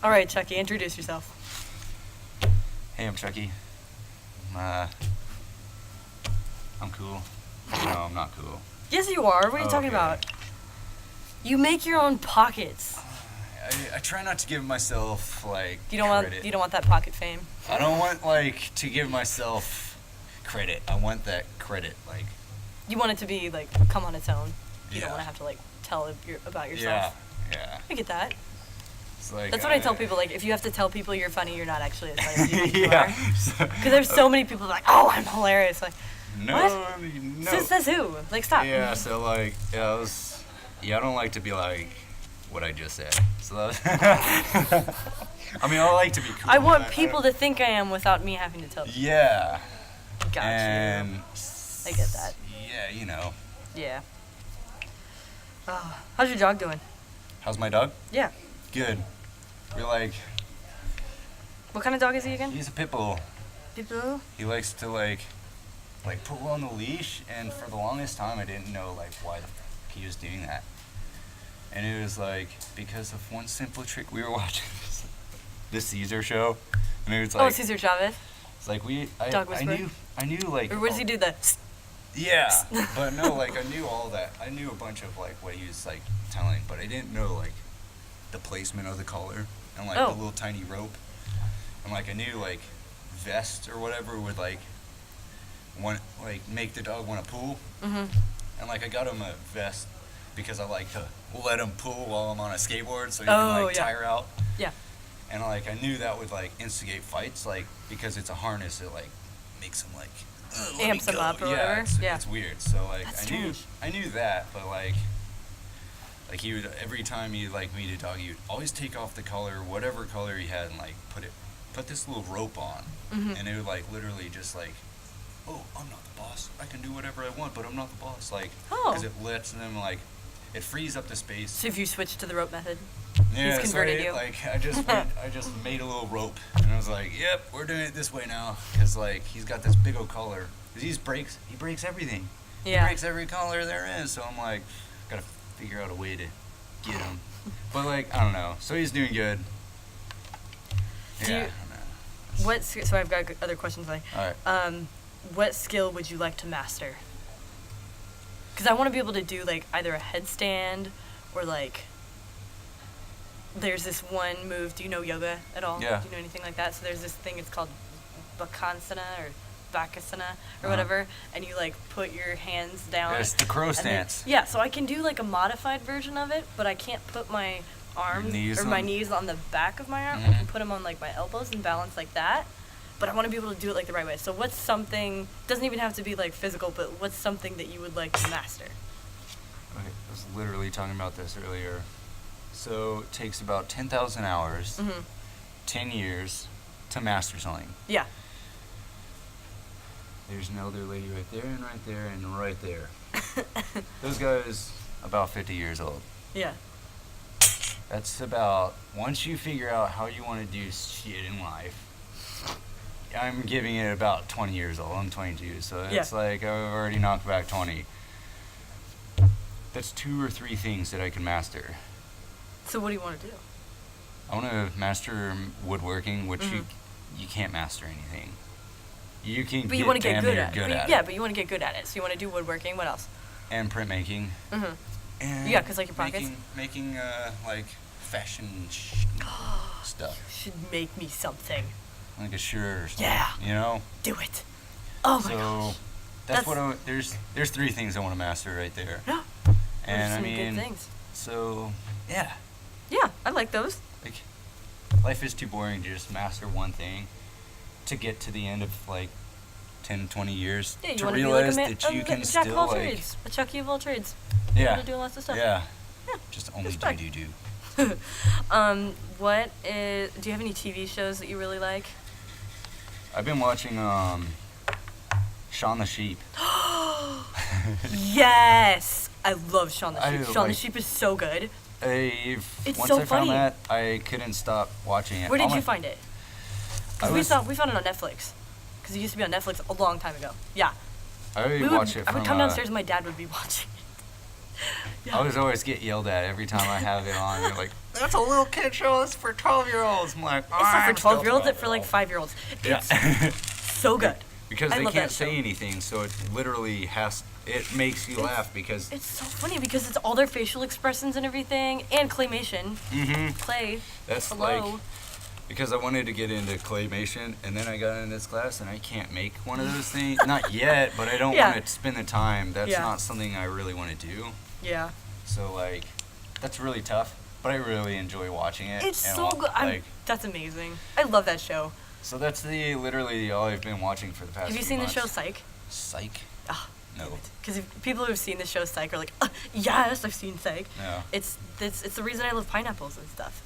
All right, Chuckie, introduce yourself. Hey, I'm Chuckie. I'm cool. No, I'm not cool. Yes, you are. What are you talking about? You make your own pockets. I try not to give myself, like, You don't want that pocket fame. I don't want, like, to give myself credit. I want that credit, like... You want it to be, like, come on its own. You don't want to have to, like, tell about yourself. Yeah. I get that. It's like, That's what I tell people. Like, if you have to tell people you're funny, you're not actually as funny as you think you are. Because there's so many people like, oh, I'm hilarious. Like, no, what? No. Says who? Like, stop. Yeah, so, like, I don't like to be like what I just said. So that was I mean, I like to be cool. I want people to think I am without me having to tell them. Yeah. Gotcha. And I get that. Yeah, you know. Yeah. How's your dog doing? How's my dog? Yeah. Good. We're like... What kind of dog is he again? He's a pit bull. Pit bull? He likes to, like pull on the leash, and for the longest time I didn't know, like, why the fuck he was doing that. And it was, like, because of one simple trick. We were watching the Caesar show, and it was like... Oh, Cesar Chavez? It's like, Dog whisperer? I knew, like... Or what does he do, the... Yeah, but no, like, I knew all that. I knew a bunch of, like, what he was, like, telling, but I didn't know, like, the placement of the collar and, like, the little tiny rope. And, like, I knew, like, vest or whatever would, like, make the dog want to pull. Mm-hmm. And, like, I got him a vest because I like to let him pull while I'm on a skateboard so he can, like, tire out. Yeah. And, like, I knew that would, like, instigate fights, like, because it's a harness that, like, makes him, like... amps him up or whatever. It's weird. So, like, That's I knew that, but, like he would, every time he, like, meet a dog, he would always take off the collar, whatever color he had, and, like, put this little rope on. Mm-hmm. And it would, like, literally just, like, oh, I'm not the boss. I can do whatever I want, but I'm not the boss. Like, because it lets them, like, it frees up the space. So if you switch to the rope method, yeah, he's converted you. Like, I just made a little rope, and I was like, yep, we're doing it this way now, because, like, he's got this big old collar. Because he breaks everything. Yeah. He breaks every collar there is, so I'm like, gotta figure out a way to get him. But, like, I don't know. So he's doing good. Yeah. So I've got other questions. Like, all right. What skill would you like to master? Because I want to be able to do, like, either a headstand or, like, there's this one move. Do you know yoga at all? Yeah. Do you know anything like that? So there's this thing, it's called Bakasana or Bakasana or whatever, and you, like, put your hands down. Yeah, it's the crow stance. Yeah, so I can do, like, a modified version of it, but I can't put my arms my knees on the back of my arm. Mm-hmm. I can put them on, like, my elbows and balance like that. But I want to be able to do it, like, the right way. So what's something, doesn't even have to be, like, physical, but what's something that you would like to master? Okay, I was literally talking about this earlier. So it takes about 10,000 hours, 10 years to master something. Yeah. There's an elder lady right there and right there and right there. Those guys about 50 years old. Yeah. That's about, once you figure out how you want to do shit in life, I'm giving it about 20 years old. I'm 22, so it's like I've already knocked back 20. That's 2 or 3 things that I can master. So what do you want to do? I want to master woodworking, which you can't master anything. You can but you want to get good at it. Yeah, but you want to get good at it. So you want to do woodworking. What else? And printmaking. Mm-hmm. And yeah, because, like, your pockets. Making like fashion stuff. You should make me something. Like a shirt or something. Yeah. You know? Do it. Oh my gosh. That's what there's 3 things I want to master right there. Yeah. And I mean, good things. So yeah. Yeah, I like those. Like, life is too boring to just master one thing to get to the end of, like, 10, 20 years to realize that you can still, Jack of all like... trades. A Chuckie of all trades. Yeah. You're doing lots of stuff. Yeah. Yeah. Just only Respect. do. Do you have any TV shows that you really like? I've been watching, Shaun the Sheep. Yes! I love Shaun the Sheep. Shaun the like, Sheep is so good. Once so I found funny. that, I couldn't stop watching it. Where did you find it? Because we found it on Netflix. Because it used to be on Netflix a long time ago. Yeah. I would watch it from... I would come downstairs and my dad would be watching it. Yeah. I always get yelled at every time I have it on. They're like, "That's a little kid show. It's for 12-year-olds." I'm like, It's not for 12-year-olds. It's for like 5-year-olds. Yeah. It's so good. Because I they love can't that say show. anything, so it literally it makes you laugh because. It's so funny because it's all their facial expressions and everything, and claymation. Mm-hmm. Clay. That's Hello. because I wanted to get into claymation, and then I got into this class, and I can't make one of those things. Not yet, but I don't Yeah. want to spend the time. That's Yeah. not something I really want to do. Yeah. So like, that's really tough, but I really enjoy watching it. It's and so good. Like, That's amazing. I love that show. so that's literally all I've been watching for the past. Have you few seen months. the show Psych? Psych? Ah, No. Because people who've seen the show Psych are like, yes, I've seen Psych. No. It's the reason I love pineapples and stuff.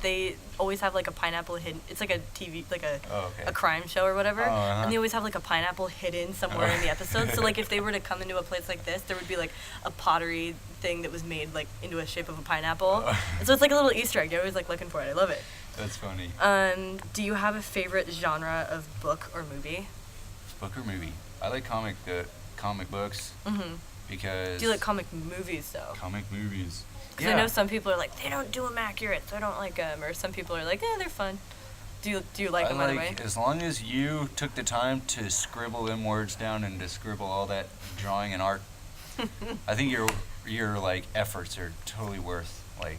They always have like a pineapple hidden. It's like a TV, like Oh, okay. a crime show or whatever, Oh, uh-huh. and they always have like a pineapple hidden somewhere Oh. in the episode. So like if they were to come into a place like this, there would be like a pottery thing that was made like into a shape of a pineapple. Oh. And so it's like a little Easter egg. You're always like looking for it. I love it. That's funny. Do you have a favorite genre of book or movie? Book or movie? I like comic books Mm-hmm. because. Do you like comic movies though? comic movies? Because I know some people are like, they don't do them accurate, so I don't like them. Or some people are like, they're fun. Do you like them either way? As long as you took the time to scribble them words down and to scribble all that drawing and art, I think your like efforts are totally worth like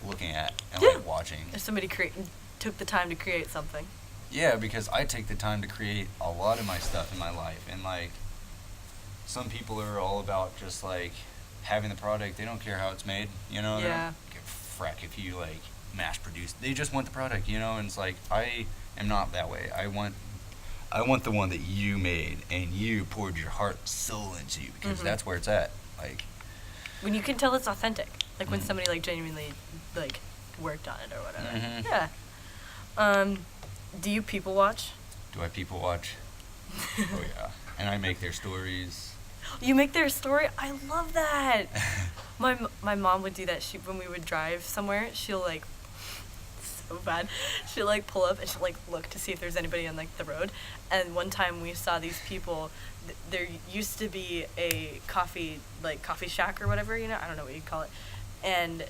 looking at and Yeah. like watching. If somebody took the time to create something. Yeah, because I take the time to create a lot of my stuff in my life, and like some people are all about just like having the product. They don't care how it's made, you know. They Yeah. don't give a frack if you like mass produce. They just want the product, you know. And it's like I am not that way. I want the one that you made and you poured your heart and soul into, because Mhm. that's where it's at. Like When you can tell it's authentic. Like when Mhm. somebody like genuinely like worked on it or whatever. Mhm. Yeah. Do you people watch? do I people watch? Oh yeah, and I make their stories. You make their story? I love that. My mom would do that. When we would drive somewhere, she'll like, so bad. She'll like pull up and she'll like look to see if there's anybody on like the road. And one time we saw these people. There used to be a coffee shack or whatever, you know, I don't know what you'd call it, and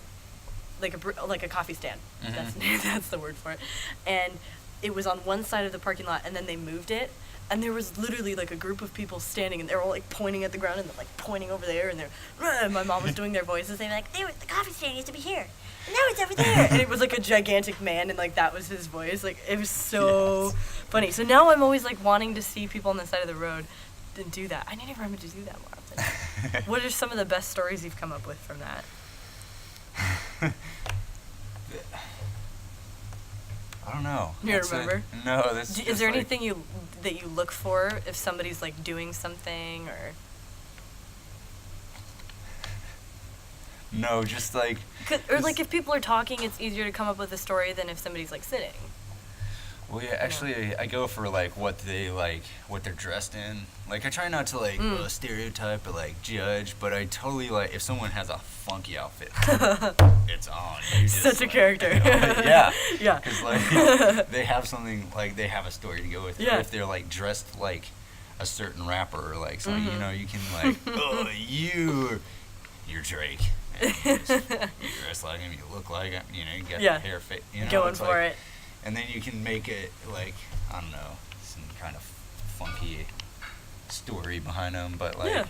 like a coffee stand. Mhm. That's the word for it. And it was on one side of the parking lot, and then they moved it. And there was literally like a group of people standing, and they were all like pointing at the ground and they're like pointing over there, and my mom was doing their voices. They were like, the coffee stand used to be here, and now it's over there. And it was like a gigantic man, and like that was his voice. Like it was so funny. So now I'm always like wanting to see people on the side of the road and do that. I need to remember to do that more often. What are some of the best stories you've come up with from that? I don't know. You don't remember? No, that's. Is just there like- anything that you look for if somebody's like doing something or? No, just like. Or like if people are talking, it's easier to come up with a story than if somebody's like sitting. Well, yeah, actually, I go for like what they're dressed in. Like I try not to like stereotype or like judge, but I totally like if someone has a funky outfit, it's on. You just, Such a like, character. Yeah. Yeah. Because like they have something, like they have a story to go with. Yeah. Or if they're like dressed like a certain rapper or like something, Mhm. you know, you can like, oh, you're Drake. And you dress like him, you look like him, you know, you got Yeah. the hair fit, you know. Going it's for like, it. and then you can make it like, I don't know, some kind of funky story behind them, but like, Yeah.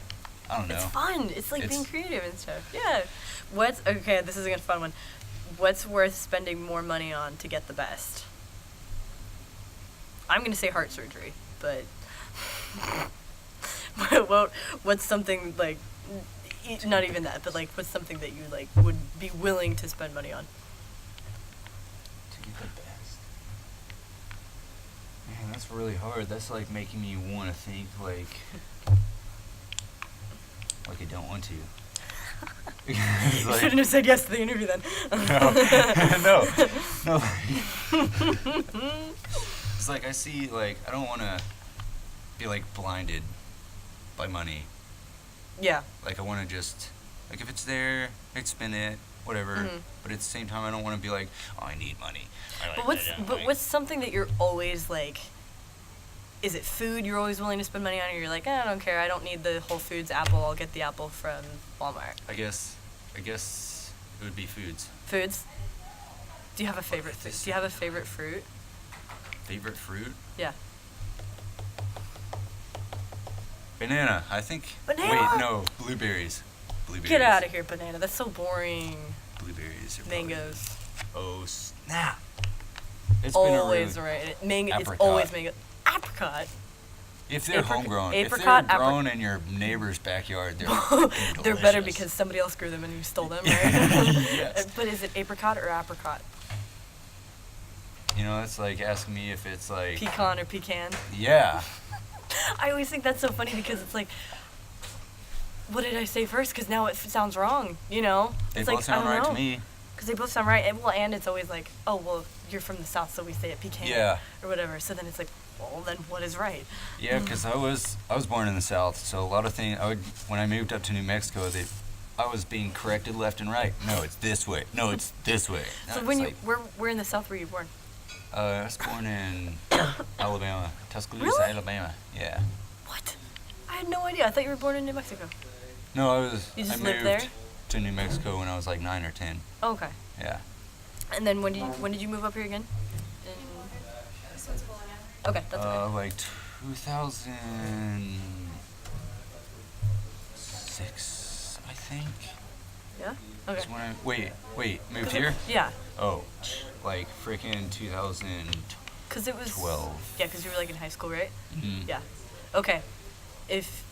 I don't know. It's fun. It's like being It's- creative and stuff. Yeah. Okay, this is a fun one. What's worth spending more money on to get the best? I'm gonna say heart surgery, but what's something like, not even that, but like what's something that you like would be willing to spend money on? To get the best. Man, that's really hard. That's like making me want to think like I don't want to. It's You like- shouldn't have said yes to the interview then. no. It's like I see, like, I don't want to be like blinded by money. Yeah. Like I want to just, like if it's there, I'd spend it, whatever. Mhm. But at the same time, I don't want to be like, oh, I need money. But what's something that you're always like, is it food you're always willing to spend money on, or you're like, I don't care, I don't need the Whole Foods apple, I'll get the apple from Walmart? I guess it would be foods. Foods? Do you have a favorite food? Do you have a favorite fruit? Favorite fruit? Yeah. Banana, I think. Banana? Wait, no, blueberries. Get out of here, banana. That's so boring. Blueberries. Mangoes. Oh, snap. It's Always been a right. Mango. It's apricot. always mango. Apricot. If they're homegrown, apricot, if they're grown in your neighbor's backyard, they're they're better because somebody else grew them and you stole them, right? Yes. But is it apricot or apricot? You know, it's like asking me if it's like Pecan or pecan? Yeah. I always think that's so funny because it's like, what did I say first? Because now it sounds wrong, you know? They it's both like, sound I don't right know. to me. Because they both sound right. And it's always like, oh, well, you're from the South, so we say it pecan. Yeah. Or whatever. So then it's like, well, then what is right? Yeah, because I was born in the South, so a lot of things, when I moved up to New Mexico, I was being corrected left and right. No, it's this way. No, it's this way. So when you, where in the South were you born? I was born in Alabama, Tuscaloosa, Really? Alabama. Yeah. What? I had no idea. I thought you were born in New Mexico. No, You just I lived moved there? to New Mexico when I was like 9 or 10. Oh, okay. Yeah. And then when did you move up here again? Okay, that's okay. Like 2006, I think. Yeah? Okay. Is when I moved here? Yeah. Oh, like freaking 2012. Because it was... Yeah, because you were like in high school, right? Mm-hmm. Yeah. Okay. If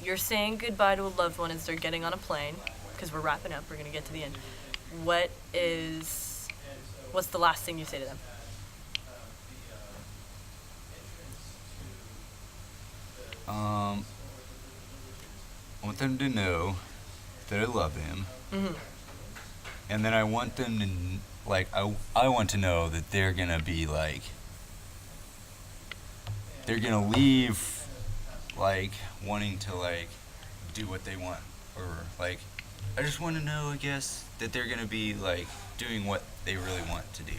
you're saying goodbye to a loved one as they're getting on a plane, because we're wrapping up, we're going to get to the end, what's the last thing you say to them? I want them to know that I love them. Mm-hmm. And then I want them to, like, I want to know that they're going to be, like, they're going to leave, like, wanting to, like, do what they want. Or, like, I just want to know, I guess, that they're going to be, like, doing what they really want to do.